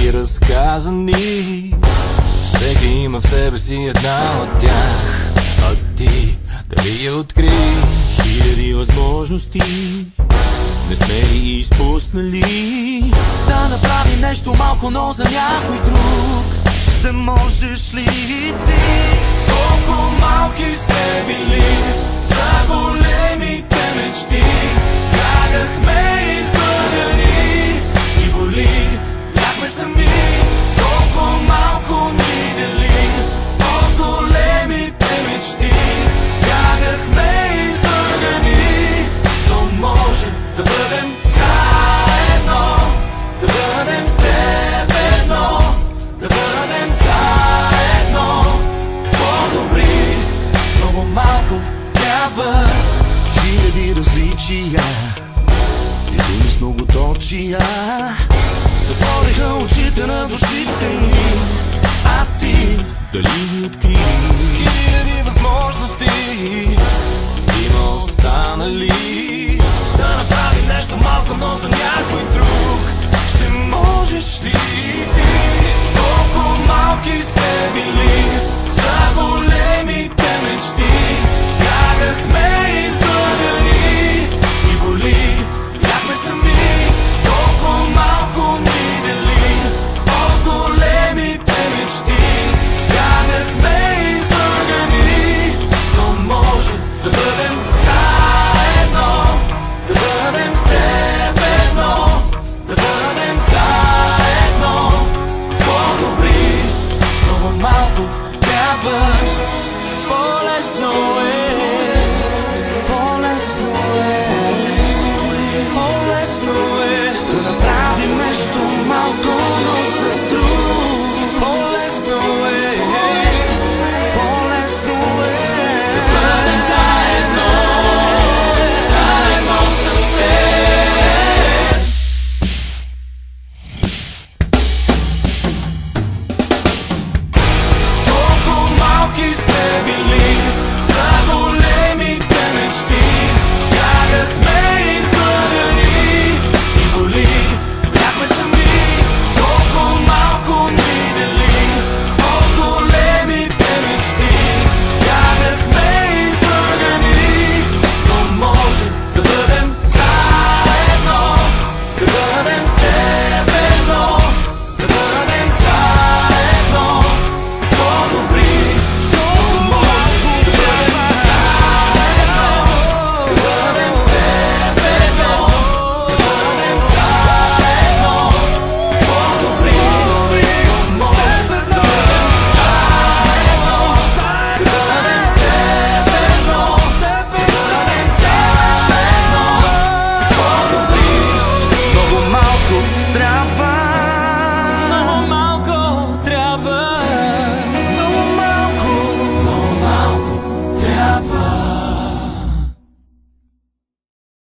хиляди разказани, всеки има в себе си една от тях. А ти дали я откри? Хиляди възможности не сме ли изпуснали? Да направим нещо малко, но за някой друг. Ще можеш ли и ти? Колко малки сме били за големите мечти. Бягахме излъгани и боли, бяхме сами. Колко малко ни дели от големите мечти. Бягахме излъгани, но може да бъдем заедно, да бъдем с теб едно, да бъдем заедно по-добри. Много малко трябва. Хиляди различия и думи с многоточия затвориха очите на душите ни. А ти дали ги откри? Хиляди възможности има останали, Да направим нещо малко, но за някой друг.